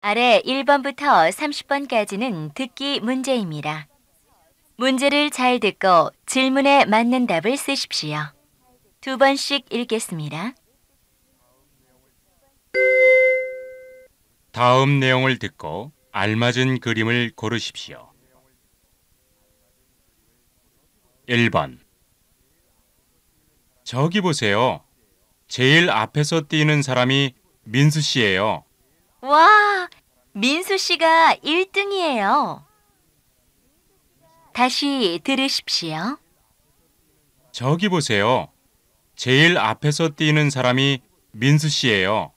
아래 1번부터 30번까지는 듣기 문제입니다. 문제를 잘 듣고 질문에 맞는 답을 쓰십시오. 두 번씩 읽겠습니다. 다음 내용을 듣고 알맞은 그림을 고르십시오. 1번. 저기 보세요. 제일 앞에서 뛰는 사람이 민수 씨예요. 와, 민수 씨가 1등이에요. 다시 들으십시오. 저기 보세요. 제일 앞에서 뛰는 사람이 민수 씨예요.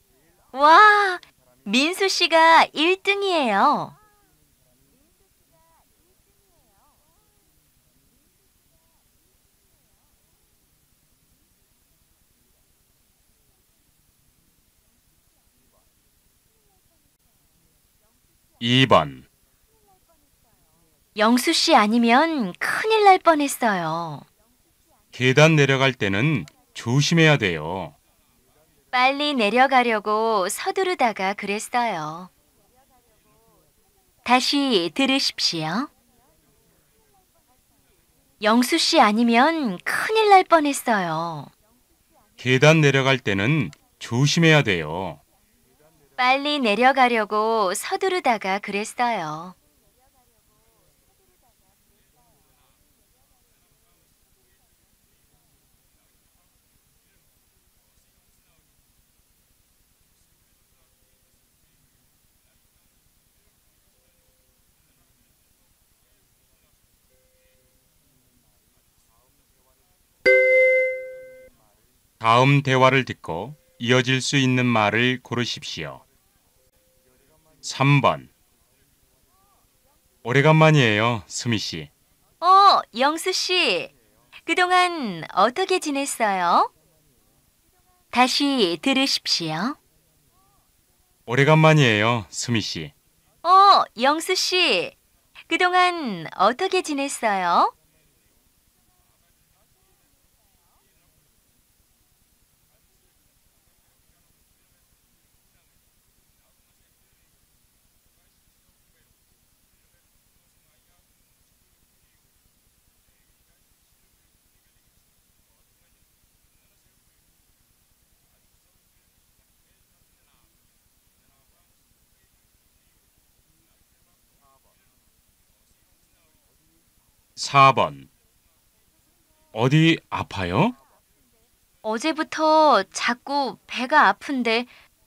와, 민수 씨가 1등이에요. 2번. 영수 씨 아니면 큰일 날 뻔했어요. 계단 내려갈 때는 조심해야 돼요. 빨리 내려가려고 서두르다가 그랬어요. 다시 들으십시오. 영수 씨 아니면 큰일 날 뻔했어요. 계단 내려갈 때는 조심해야 돼요. 빨리 내려가려고 서두르다가 그랬어요. '다음 대화를 듣고 이어질 수 있는 말을 고르십시오. 3번. 오래간만이에요, 수미 씨. 영수 씨. 그동안 어떻게 지냈어요? 다시 들으십시오. 오래간만이에요, 수미 씨. 영수 씨. 그동안 어떻게 지냈어요? 4번. 어디 아파요? 어제부터 자꾸 배가 아픈데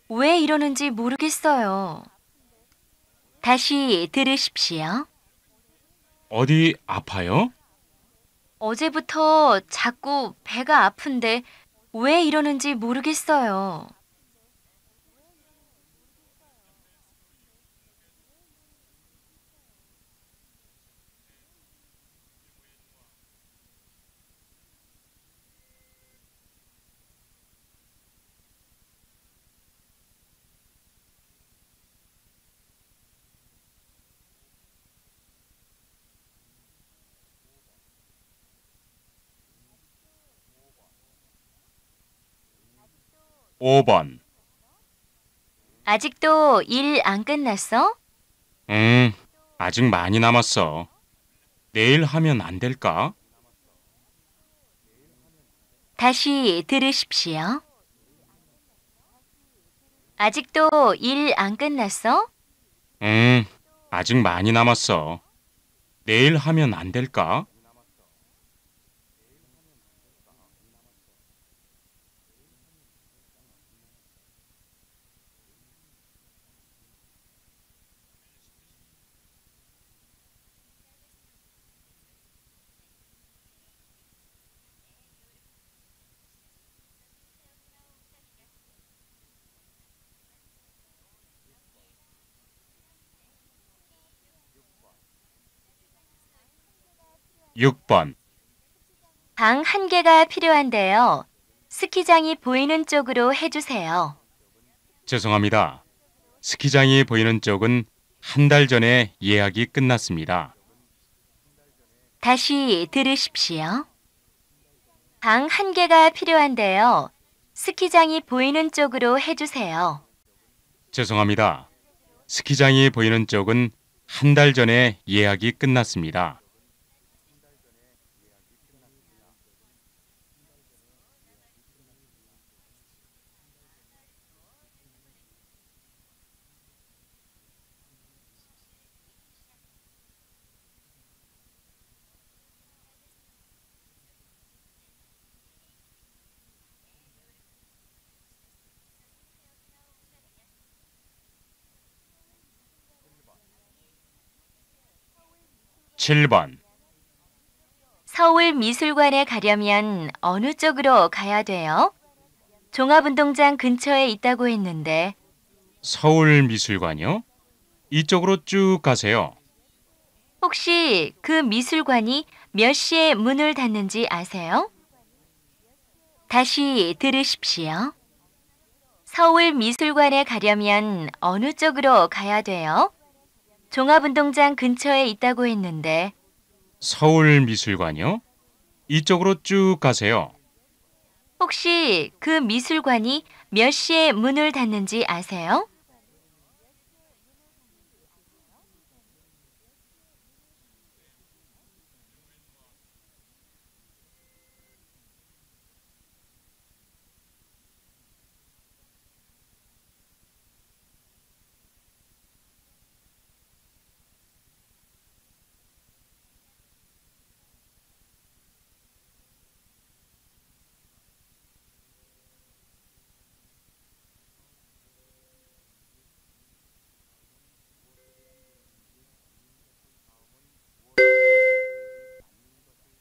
왜 이러는지 모르겠어요. 다시 들으십시오. 어디 아파요? 어제부터 자꾸 배가 아픈데 왜 이러는지 모르겠어요. 5번. 아직도 일 안 끝났어? 아직 많이 남았어. 내일 하면 안 될까? 다시 들으십시오. 아직도 일 안 끝났어? 아직 많이 남았어. 내일 하면 안 될까? 6번. 방 한 개가 필요한데요. 스키장이 보이는 쪽으로 해주세요. 죄송합니다. 스키장이 보이는 쪽은 한 달 전에 예약이 끝났습니다. 다시 들으십시오. 방 한 개가 필요한데요. 스키장이 보이는 쪽으로 해주세요. 죄송합니다. 스키장이 보이는 쪽은 한 달 전에 예약이 끝났습니다. 칠 번 서울 미술관에 가려면 어느 쪽으로 가야 돼요? 종합운동장 근처에 있다고 했는데 서울미술관이요? 이쪽으로 쭉 가세요. 혹시 그 미술관이 몇 시에 문을 닫는지 아세요? 다시 들으십시오. 서울 미술관에 가려면 어느 쪽으로 가야 돼요? 종합운동장 근처에 있다고 했는데 서울미술관이요? 이쪽으로 쭉 가세요. 혹시 그 미술관이 몇 시에 문을 닫는지 아세요?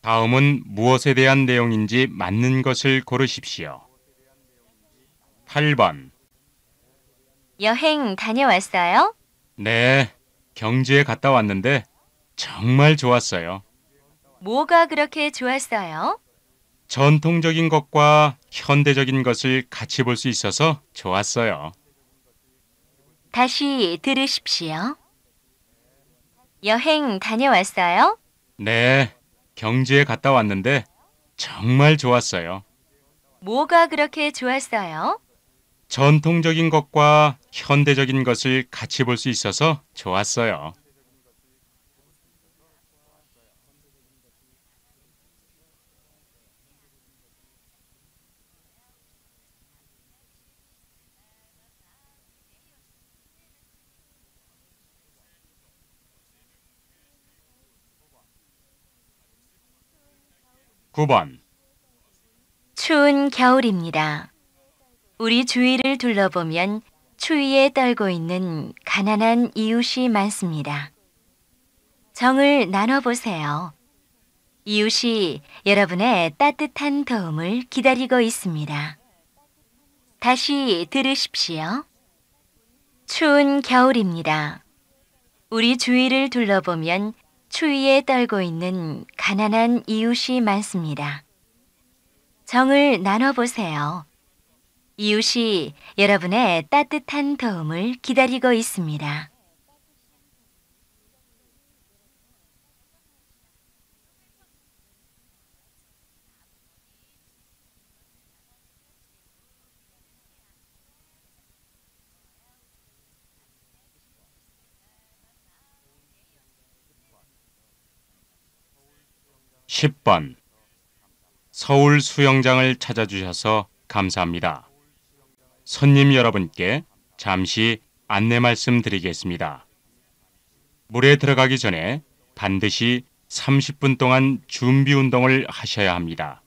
'다음은 무엇에 대한 내용인지 맞는 것을 고르십시오. 8번 여행 다녀왔어요? 네, 경주에 갔다 왔는데 정말 좋았어요. 뭐가 그렇게 좋았어요? 전통적인 것과 현대적인 것을 같이 볼 수 있어서 좋았어요. 다시 들으십시오. 여행 다녀왔어요? 네, 경주에 갔다 왔는데 정말 좋았어요. 뭐가 그렇게 좋았어요? 전통적인 것과 현대적인 것을 같이 볼 수 있어서 좋았어요. 9번 추운 겨울입니다. 우리 주위를 둘러보면 추위에 떨고 있는 가난한 이웃이 많습니다. 정을 나눠보세요. 이웃이 여러분의 따뜻한 도움을 기다리고 있습니다. 다시 들으십시오. 추운 겨울입니다. 우리 주위를 둘러보면 추위에 떨고 있는 가난한 이웃이 많습니다. 정을 나눠보세요. 이웃이 여러분의 따뜻한 도움을 기다리고 있습니다. 10번 서울 수영장을 찾아주셔서 감사합니다. 손님 여러분께 잠시 안내 말씀드리겠습니다. 물에 들어가기 전에 반드시 30분 동안 준비 운동을 하셔야 합니다.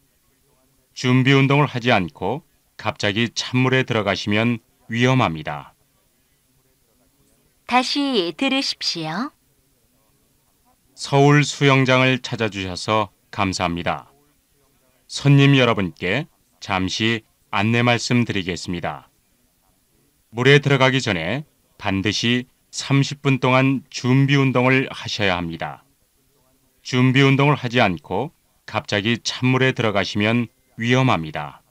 준비 운동을 하지 않고 갑자기 찬물에 들어가시면 위험합니다. 다시 들으십시오. 서울 수영장을 찾아주셔서 감사합니다. 손님 여러분께 잠시 안내 말씀드리겠습니다. 물에 들어가기 전에 반드시 30분 동안 준비 운동을 하셔야 합니다. 준비 운동을 하지 않고 갑자기 찬물에 들어가시면 위험합니다.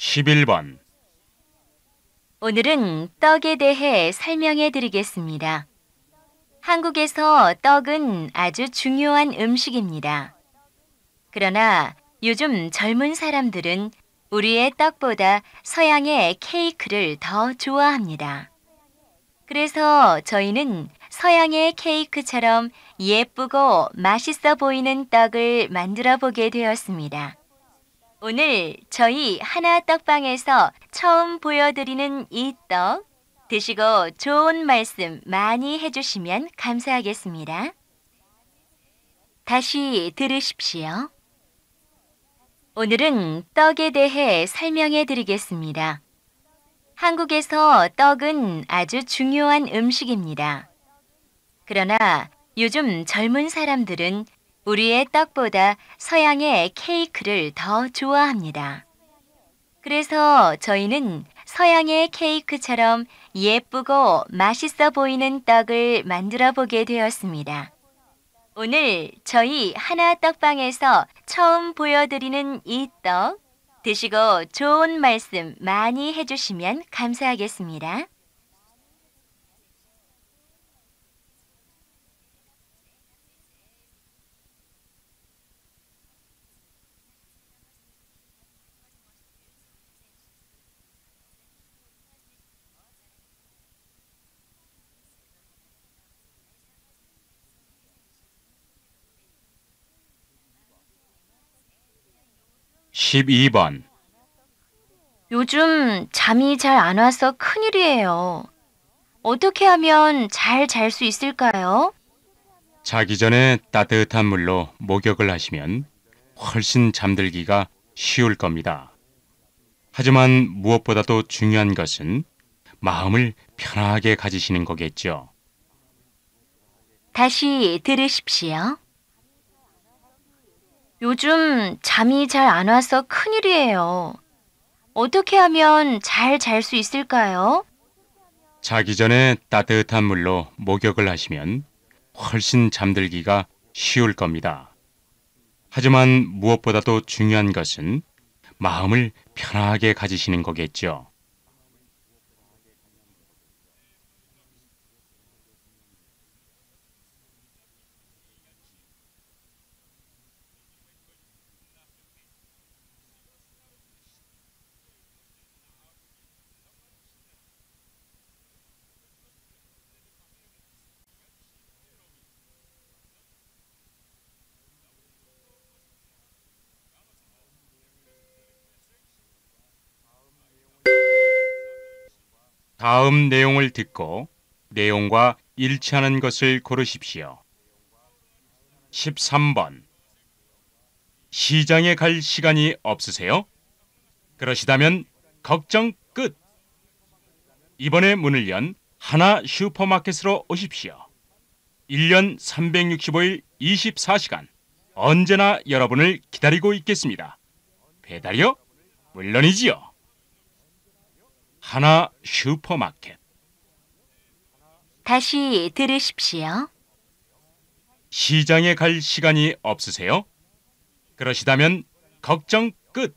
11번. 오늘은 떡에 대해 설명해 드리겠습니다. 한국에서 떡은 아주 중요한 음식입니다. 그러나 요즘 젊은 사람들은 우리의 떡보다 서양의 케이크를 더 좋아합니다. 그래서 저희는 서양의 케이크처럼 예쁘고 맛있어 보이는 떡을 만들어 보게 되었습니다. 오늘 저희 하나 떡방에서 처음 보여드리는 이 떡, 드시고 좋은 말씀 많이 해주시면 감사하겠습니다. 다시 들으십시오. 오늘은 떡에 대해 설명해 드리겠습니다. 한국에서 떡은 아주 중요한 음식입니다. 그러나 요즘 젊은 사람들은 우리의 떡보다 서양의 케이크를 더 좋아합니다. 그래서 저희는 서양의 케이크처럼 예쁘고 맛있어 보이는 떡을 만들어 보게 되었습니다. 오늘 저희 하나 떡방에서 처음 보여드리는 이 떡, 드시고 좋은 말씀 많이 해주시면 감사하겠습니다. 십이 번. 요즘 잠이 잘 안 와서 큰일이에요. 어떻게 하면 잘 잘 수 있을까요? 자기 전에 따뜻한 물로 목욕을 하시면 훨씬 잠들기가 쉬울 겁니다. 하지만 무엇보다도 중요한 것은 마음을 편하게 가지시는 거겠죠. 다시 들으십시오. 요즘 잠이 잘 안 와서 큰일이에요. 어떻게 하면 잘 잘 수 있을까요? 자기 전에 따뜻한 물로 목욕을 하시면 훨씬 잠들기가 쉬울 겁니다. 하지만 무엇보다도 중요한 것은 마음을 편하게 가지시는 거겠죠. 다음 내용을 듣고 내용과 일치하는 것을 고르십시오. 13번. 시장에 갈 시간이 없으세요? 그러시다면 걱정 끝. 이번에 문을 연 하나 슈퍼마켓으로 오십시오. 1년 365일 24시간 언제나 여러분을 기다리고 있겠습니다. 배달이요? 물론이지요. 하나 슈퍼마켓. 다시 들으십시오. 시장에 갈 시간이 없으세요? 그러시다면 걱정 끝.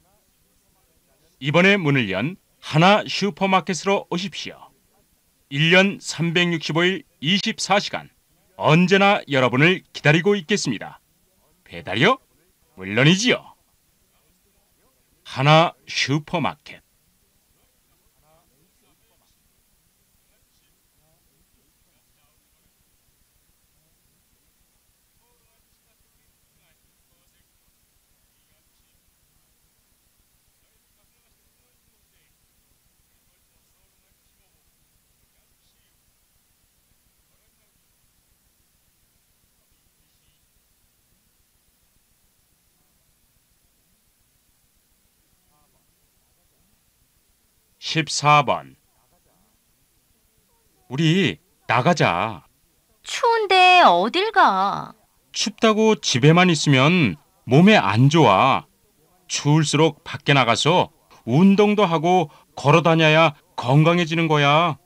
이번에 문을 연 하나 슈퍼마켓으로 오십시오. 1년 365일 24시간 언제나 여러분을 기다리고 있겠습니다. 배달이요? 물론이지요. 하나 슈퍼마켓. 십사 번. 우리 나가자. 추운데 어딜 가? 춥다고 집에만 있으면 몸에 안 좋아. 추울수록 밖에 나가서 운동도 하고 걸어 다녀야 건강해지는 거야.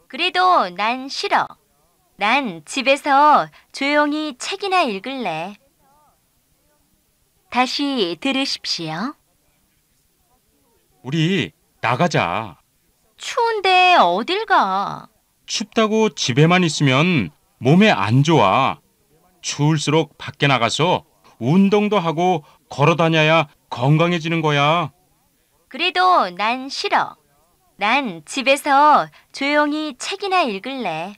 그래도 난 싫어. 난 집에서 조용히 책이나 읽을래. 다시 들으십시오. 우리 나가자. 추운데 어딜 가? 춥다고 집에만 있으면 몸에 안 좋아. 추울수록 밖에 나가서 운동도 하고 걸어 다녀야 건강해지는 거야. 그래도 난 싫어. 난 집에서 조용히 책이나 읽을래.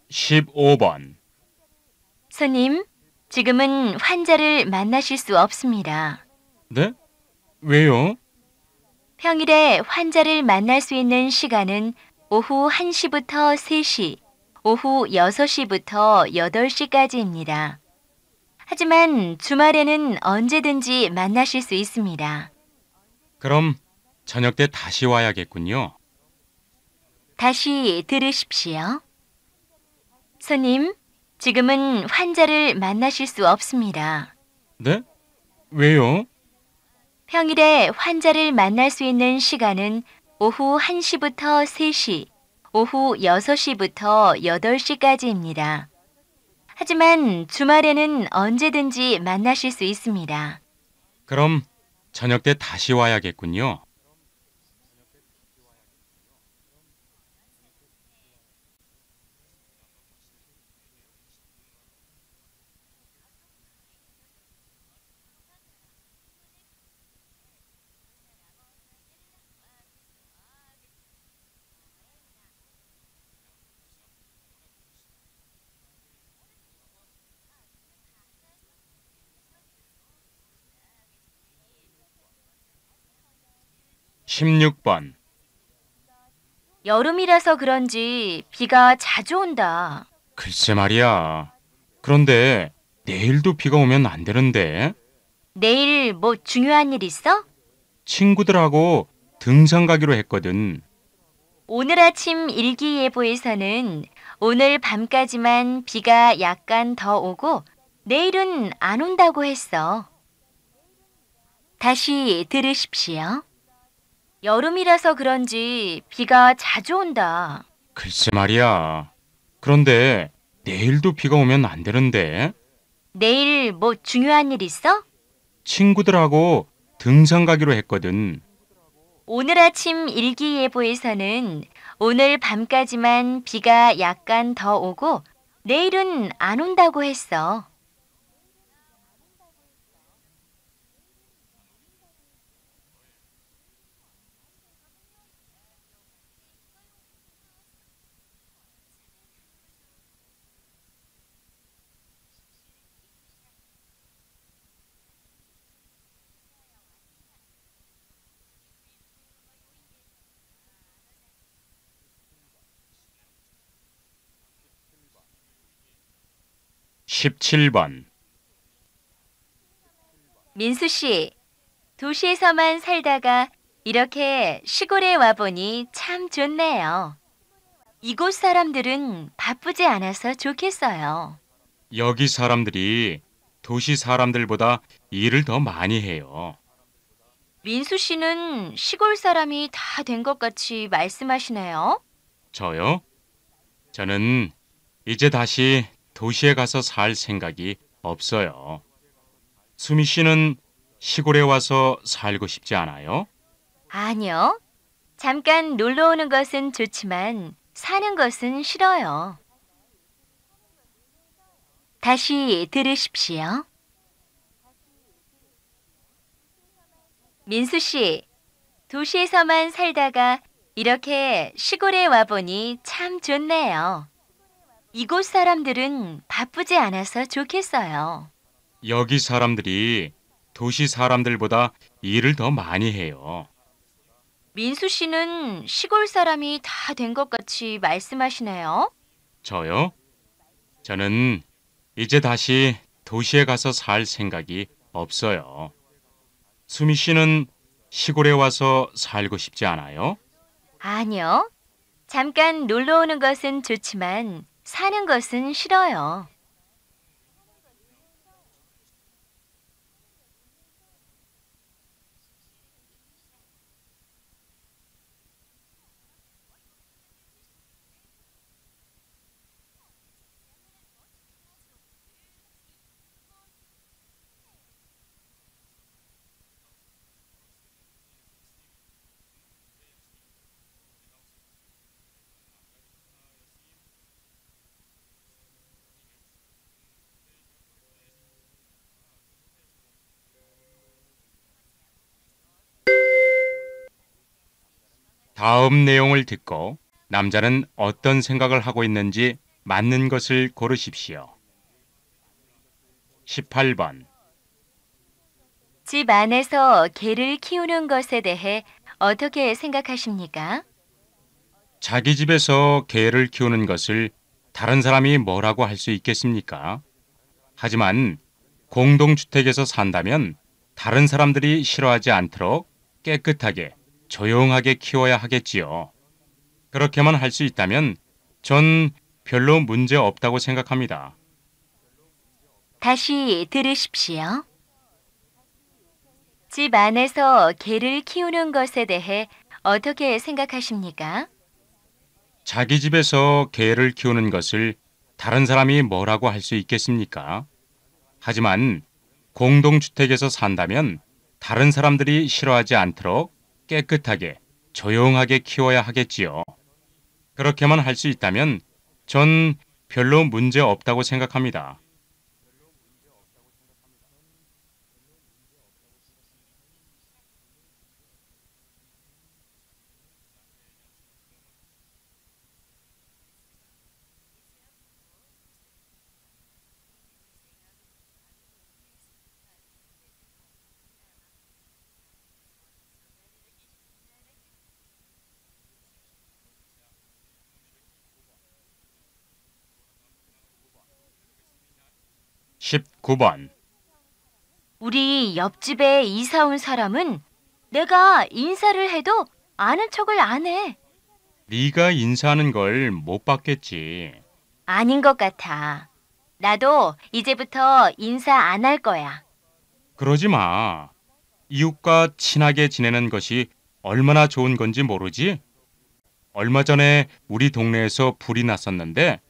15번. 손님, 지금은 환자를 만나실 수 없습니다. 네? 왜요? 평일에 환자를 만날 수 있는 시간은 오후 1시부터 3시, 오후 6시부터 8시까지입니다. 하지만 주말에는 언제든지 만나실 수 있습니다. 그럼 저녁 때 다시 와야겠군요. 다시 들으십시오. 손님, 지금은 환자를 만나실 수 없습니다. 네? 왜요? 평일에 환자를 만날 수 있는 시간은 오후 1시부터 3시, 오후 6시부터 8시까지입니다. 하지만 주말에는 언제든지 만나실 수 있습니다. 그럼 저녁 때 다시 와야겠군요. 16번. 여름이라서 그런지 비가 자주 온다. 글쎄 말이야. 그런데 내일도 비가 오면 안 되는데. 내일 뭐 중요한 일 있어? 친구들하고 등산 가기로 했거든. 오늘 아침 일기예보에서는 오늘 밤까지만 비가 약간 더 오고 내일은 안 온다고 했어. 다시 들으십시오. 여름이라서 그런지 비가 자주 온다. 글쎄 말이야. 그런데 내일도 비가 오면 안 되는데. 내일 뭐 중요한 일 있어? 친구들하고 등산 가기로 했거든. 오늘 아침 일기예보에서는 오늘 밤까지만 비가 약간 더 오고 내일은 안 온다고 했어. 17번. 민수 씨, 도시에서만 살다가 이렇게 시골에 와보니 참 좋네요. 이곳 사람들은 바쁘지 않아서 좋겠어요. 여기 사람들이 도시 사람들보다 일을 더 많이 해요. 민수 씨는 시골 사람이 다 된 것 같이 말씀하시네요. 저요? 저는 이제 다시 도시에 가서 살 생각이 없어요. 수미 씨는 시골에 와서 살고 싶지 않아요? 아니요. 잠깐 놀러 오는 것은 좋지만 사는 것은 싫어요. 다시 들으십시오. 민수 씨, 도시에서만 살다가 이렇게 시골에 와보니 참 좋네요. 이곳 사람들은 바쁘지 않아서 좋겠어요. 여기 사람들이 도시 사람들보다 일을 더 많이 해요. 민수 씨는 시골 사람이 다 된 것 같이 말씀하시네요. 저요? 저는 이제 다시 도시에 가서 살 생각이 없어요. 수미 씨는 시골에 와서 살고 싶지 않아요? 아니요. 잠깐 놀러 오는 것은 좋지만 사는 것은 싫어요. 다음 내용을 듣고 남자는 어떤 생각을 하고 있는지 맞는 것을 고르십시오. 18번. 집 안에서 개를 키우는 것에 대해 어떻게 생각하십니까? 자기 집에서 개를 키우는 것을 다른 사람이 뭐라고 할 수 있겠습니까? 하지만 공동주택에서 산다면 다른 사람들이 싫어하지 않도록 깨끗하게 조용하게 키워야 하겠지요. 그렇게만 할 수 있다면 전 별로 문제 없다고 생각합니다. 다시 들으십시오. 집 안에서 개를 키우는 것에 대해 어떻게 생각하십니까? 자기 집에서 개를 키우는 것을 다른 사람이 뭐라고 할 수 있겠습니까? 하지만 공동주택에서 산다면 다른 사람들이 싫어하지 않도록 깨끗하게 조용하게 키워야 하겠지요. 그렇게만 할 수 있다면 전 별로 문제 없다고 생각합니다. 19번. 우리 옆집에 이사 온 사람은 내가 인사를 해도 아는 척을 안 해. 네가 인사하는 걸 못 받겠지. 아닌 것 같아. 나도 이제부터 인사 안 할 거야. 그러지 마. 이웃과 친하게 지내는 것이 얼마나 좋은 건지 모르지? 얼마 전에 우리 동네에서 불이 났었는데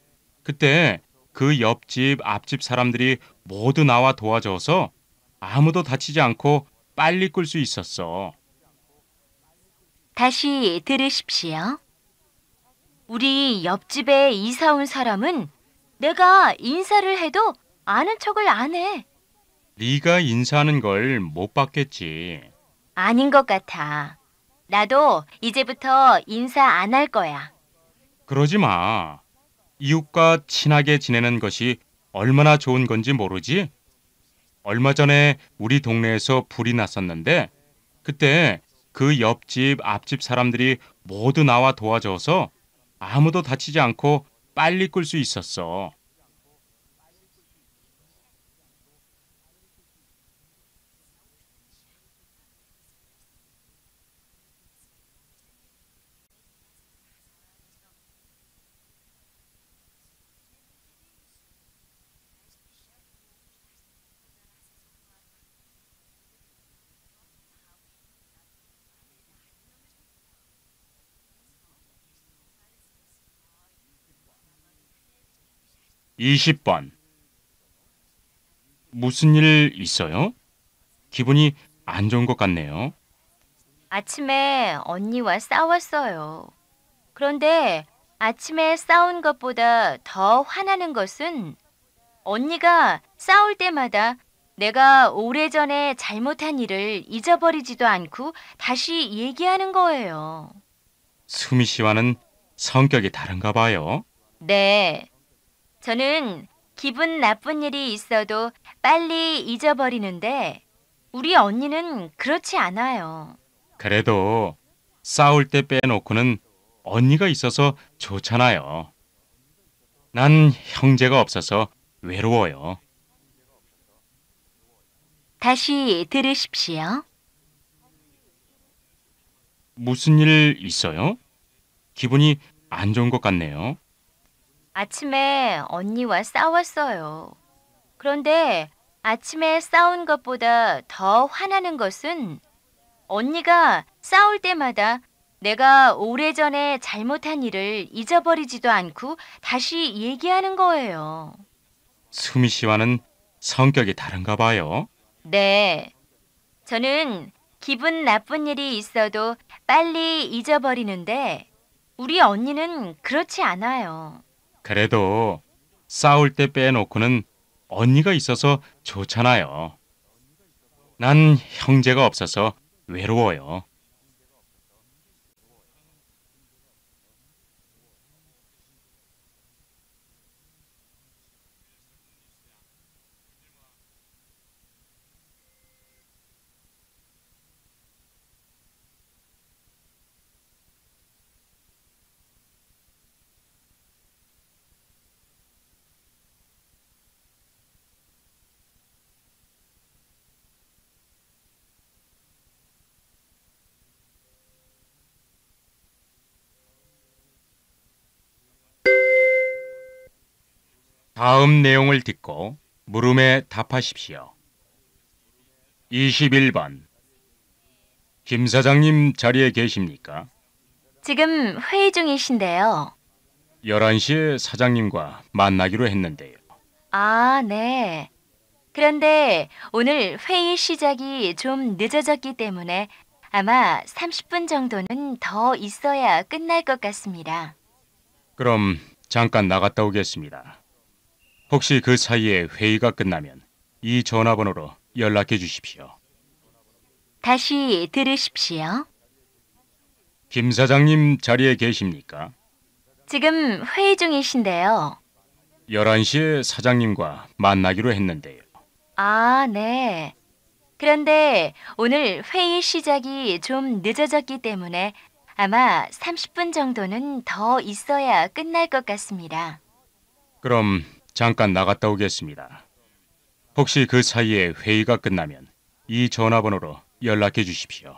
그때 그 옆집, 앞집 사람들이 모두 나와 도와줘서 아무도 다치지 않고 빨리 끌 수 있었어. 다시 들으십시오. 우리 옆집에 이사 온 사람은 내가 인사를 해도 아는 척을 안 해. 네가 인사하는 걸 못 받겠지. 아닌 것 같아. 나도 이제부터 인사 안 할 거야. 그러지 마. 이웃과 친하게 지내는 것이 얼마나 좋은 건지 모르지? 얼마 전에 우리 동네에서 불이 났었는데 그때 그 옆집, 앞집 사람들이 모두 나와 도와줘서 아무도 다치지 않고 빨리 끌 수 있었어. 20번. 무슨 일 있어요? 기분이 안 좋은 것 같네요. 아침에 언니와 싸웠어요. 그런데 아침에 싸운 것보다 더 화나는 것은 언니가 싸울 때마다 내가 오래전에 잘못한 일을 잊어버리지도 않고 다시 얘기하는 거예요. 수미 씨와는 성격이 다른가 봐요. 네. 저는 기분 나쁜 일이 있어도 빨리 잊어버리는데 우리 언니는 그렇지 않아요. 그래도 싸울 때 빼놓고는 언니가 있어서 좋잖아요. 난 형제가 없어서 외로워요. 다시 들으십시오. 무슨 일 있어요? 기분이 안 좋은 것 같네요. 아침에 언니와 싸웠어요. 그런데 아침에 싸운 것보다 더 화나는 것은 언니가 싸울 때마다 내가 오래전에 잘못한 일을 잊어버리지도 않고 다시 얘기하는 거예요. 수미 씨와는 성격이 다른가 봐요. 네. 저는 기분 나쁜 일이 있어도 빨리 잊어버리는데 우리 언니는 그렇지 않아요. 그래도 싸울 때 빼놓고는 언니가 있어서 좋잖아요. 난 형제가 없어서 외로워요. 다음 내용을 듣고 물음에 답하십시오. 21번. 김 사장님 자리에 계십니까? 지금 회의 중이신데요. 11시에 사장님과 만나기로 했는데요. 아, 네. 그런데 오늘 회의 시작이 좀 늦어졌기 때문에 아마 30분 정도는 더 있어야 끝날 것 같습니다. 그럼 잠깐 나갔다 오겠습니다. 혹시 그 사이에 회의가 끝나면 이 전화번호로 연락해 주십시오. 다시 들으십시오. 김 사장님 자리에 계십니까? 지금 회의 중이신데요. 11시에 사장님과 만나기로 했는데요. 아, 네. 그런데 오늘 회의 시작이 좀 늦어졌기 때문에 아마 30분 정도는 더 있어야 끝날 것 같습니다. 그럼 잠깐 나갔다 오겠습니다. 혹시 그 사이에 회의가 끝나면 이 전화번호로 연락해 주십시오.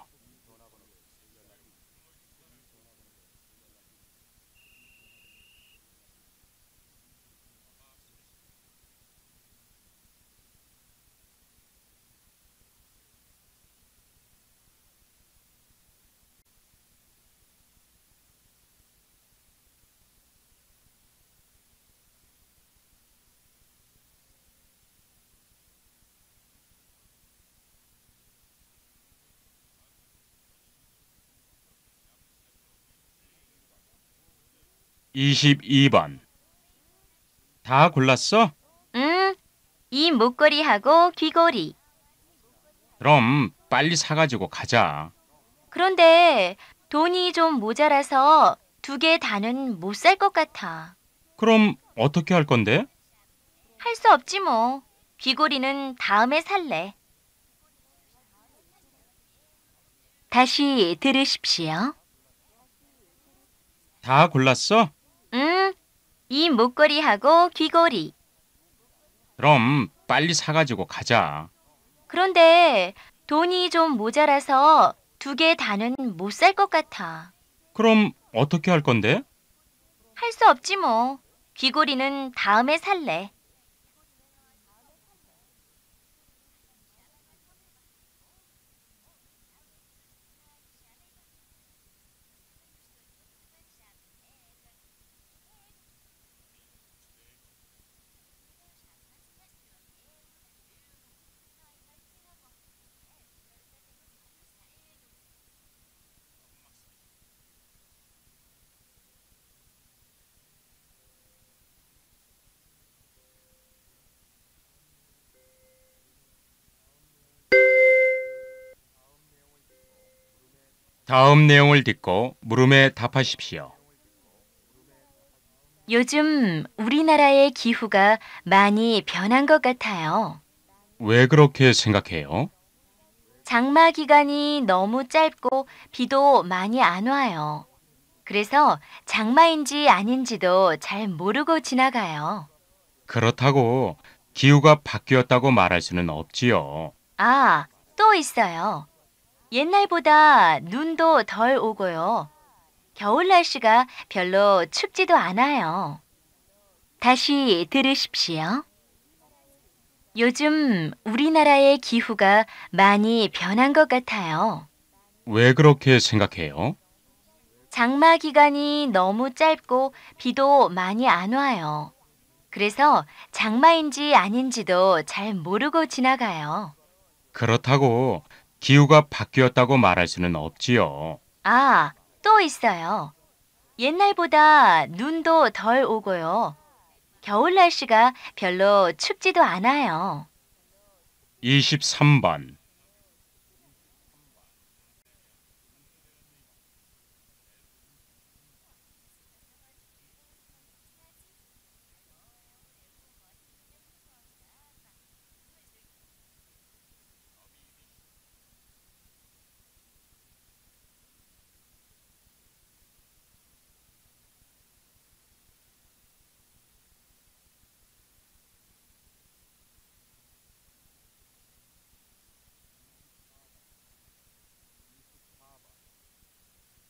이십이 번. 다 골랐어? 이 목걸이하고 귀걸이. 그럼 빨리 사가지고 가자. 그런데 돈이 좀 모자라서 두 개 다는 못 살 것 같아. 그럼 어떻게 할 건데? 할 수 없지 뭐. 귀걸이는 다음에 살래. 다시 들으십시오. 다 골랐어? 이 목걸이하고 귀걸이. 그럼 빨리 사가지고 가자. 그런데 돈이 좀 모자라서 두 개 다는 못 살 것 같아. 그럼 어떻게 할 건데? 할 수 없지 뭐. 귀걸이는 다음에 살래. 다음 내용을 듣고 물음에 답하십시오. 요즘 우리나라의 기후가 많이 변한 것 같아요. 왜 그렇게 생각해요? 장마 기간이 너무 짧고 비도 많이 안 와요. 그래서 장마인지 아닌지도 잘 모르고 지나가요. 그렇다고 기후가 바뀌었다고 말할 수는 없지요. 아, 또 있어요. 옛날보다 눈도 덜 오고요. 겨울 날씨가 별로 춥지도 않아요. 다시 들으십시오. 요즘 우리나라의 기후가 많이 변한 것 같아요. 왜 그렇게 생각해요? 장마 기간이 너무 짧고 비도 많이 안 와요. 그래서 장마인지 아닌지도 잘 모르고 지나가요. 그렇다고 기후가 바뀌었다고 말할 수는 없지요. 아, 또 있어요. 옛날보다 눈도 덜 오고요. 겨울 날씨가 별로 춥지도 않아요. 23번.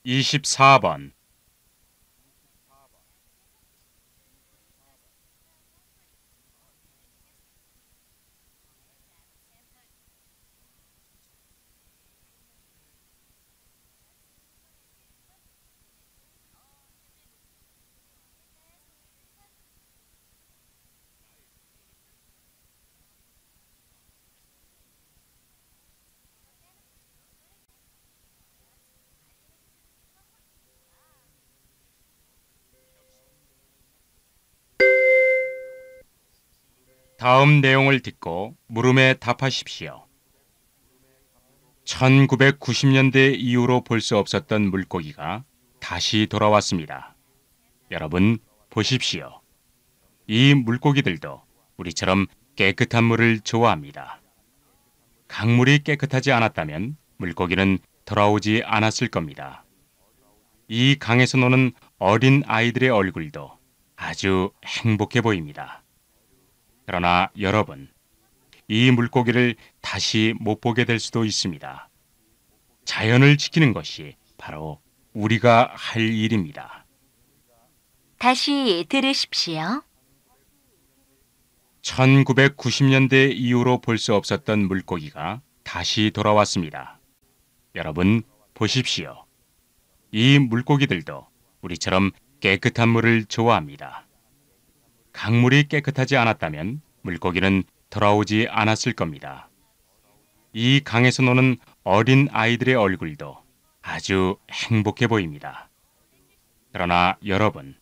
24번. 다음 내용을 듣고 물음에 답하십시오. 1990년대 이후로 볼 수 없었던 물고기가 다시 돌아왔습니다. 여러분 보십시오. 이 물고기들도 우리처럼 깨끗한 물을 좋아합니다. 강물이 깨끗하지 않았다면 물고기는 돌아오지 않았을 겁니다. 이 강에서 노는 어린 아이들의 얼굴도 아주 행복해 보입니다. 그러나 여러분, 이 물고기를 다시 못 보게 될 수도 있습니다. 자연을 지키는 것이 바로 우리가 할 일입니다. 다시 들으십시오. 1990년대 이후로 볼 수 없었던 물고기가 다시 돌아왔습니다. 여러분 보십시오. 이 물고기들도 우리처럼 깨끗한 물을 좋아합니다. 강물이 깨끗하지 않았다면 물고기는 돌아오지 않았을 겁니다. 이 강에서 노는 어린 아이들의 얼굴도 아주 행복해 보입니다. 그러나 여러분,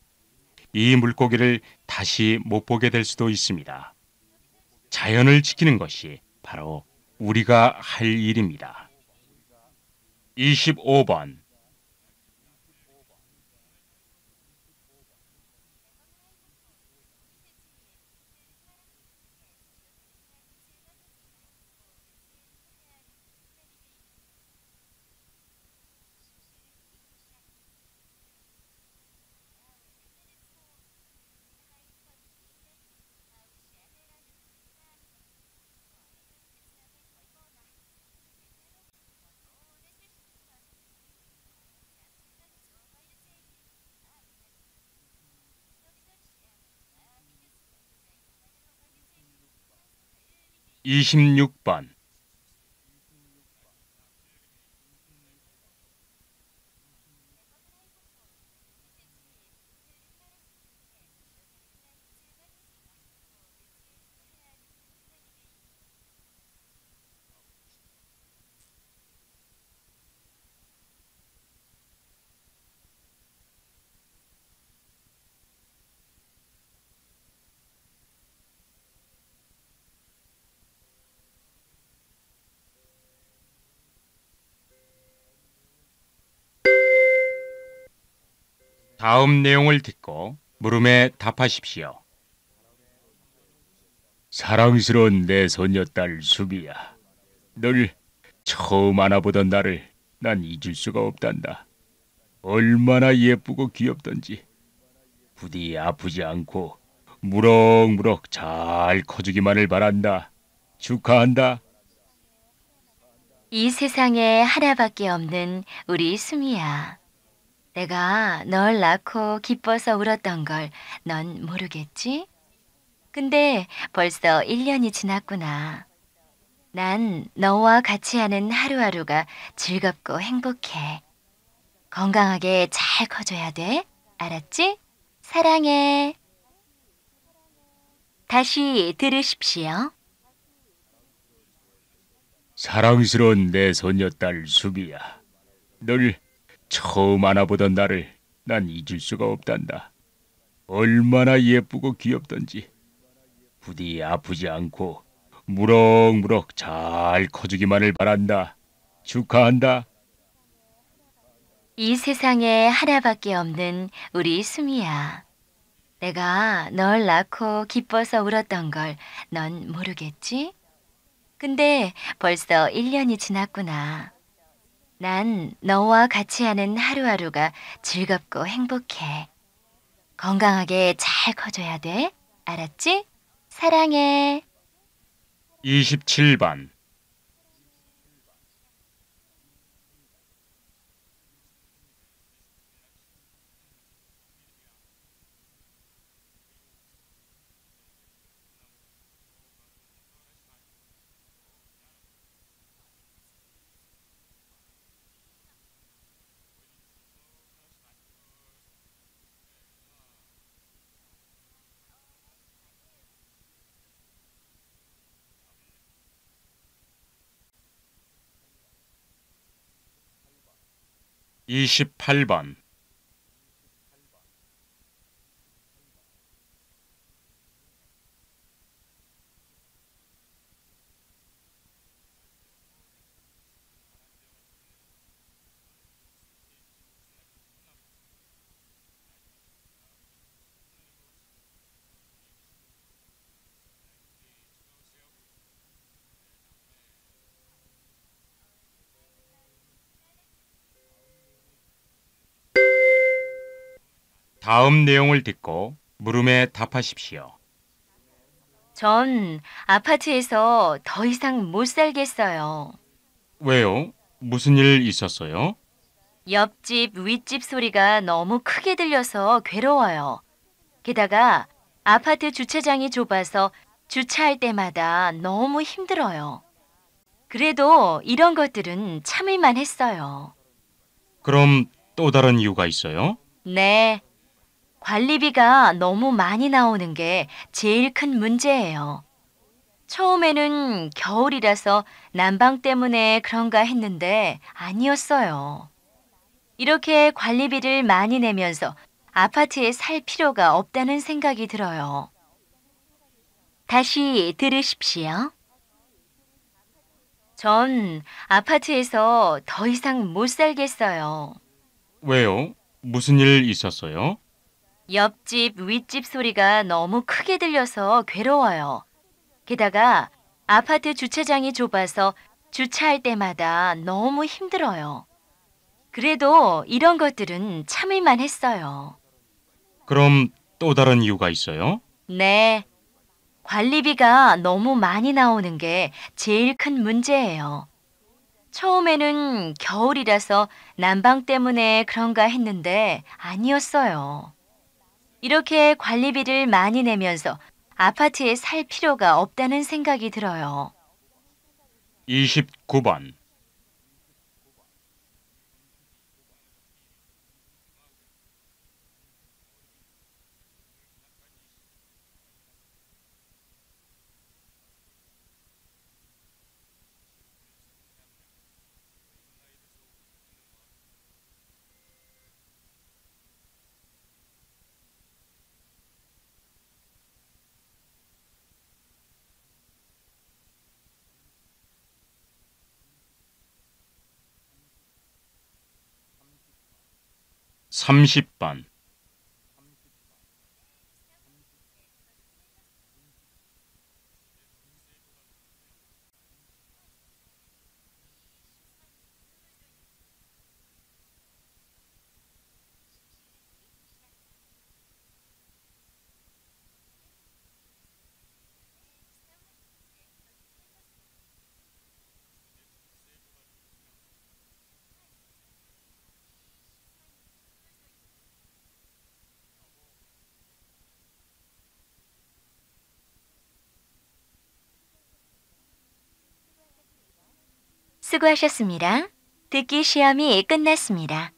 이 물고기를 다시 못 보게 될 수도 있습니다. 자연을 지키는 것이 바로 우리가 할 일입니다. 25번. 26번. '다음 내용을 듣고 물음에 답하십시오. 사랑스러운 내 소녀딸 수비야. 널 처음 안아보던 나를 난 잊을 수가 없단다. 얼마나 예쁘고 귀엽던지. 부디 아프지 않고 무럭무럭 잘 커주기만을 바란다. 축하한다. 이 세상에 하나밖에 없는 우리 수미야. 내가 널 낳고 기뻐서 울었던 걸 넌 모르겠지? 근데 벌써 1년이 지났구나. 난 너와 같이 하는 하루하루가 즐겁고 행복해. 건강하게 잘 커줘야 돼. 알았지? 사랑해. 다시 들으십시오. 사랑스러운 내 손녀딸 수비야. 널 처음 안아보던 날을 난 잊을 수가 없단다. 얼마나 예쁘고 귀엽던지. 부디 아프지 않고 무럭무럭 잘 커주기만을 바란다. 축하한다. 이 세상에 하나밖에 없는 우리 수미야. 내가 널 낳고 기뻐서 울었던 걸 넌 모르겠지? 근데 벌써 1년이 지났구나. 난 너와 같이 하는 하루하루가 즐겁고 행복해. 건강하게 잘 커줘야 돼. 알았지? 사랑해. 27번. 28번. 다음 내용을 듣고 물음에 답하십시오. 전 아파트에서 더 이상 못 살겠어요. 왜요? 무슨 일 있었어요? 옆집, 윗집 소리가 너무 크게 들려서 괴로워요. 게다가 아파트 주차장이 좁아서 주차할 때마다 너무 힘들어요. 그래도 이런 것들은 참을만 했어요. 그럼 또 다른 이유가 있어요? 네, 관리비가 너무 많이 나오는 게 제일 큰 문제예요. 처음에는 겨울이라서 난방 때문에 그런가 했는데 아니었어요. 이렇게 관리비를 많이 내면서 아파트에 살 필요가 없다는 생각이 들어요. 다시 들으십시오. 전 아파트에서 더 이상 못 살겠어요. 왜요? 무슨 일 있었어요? 옆집, 윗집 소리가 너무 크게 들려서 괴로워요. 게다가 아파트 주차장이 좁아서 주차할 때마다 너무 힘들어요. 그래도 이런 것들은 참을만 했어요. 그럼 또 다른 이유가 있어요? 네, 관리비가 너무 많이 나오는 게 제일 큰 문제예요. 처음에는 겨울이라서 난방 때문에 그런가 했는데 아니었어요. 이렇게 관리비를 많이 내면서 아파트에 살 필요가 없다는 생각이 들어요. 29번. 30번. 수고하셨습니다. 듣기 시험이 끝났습니다.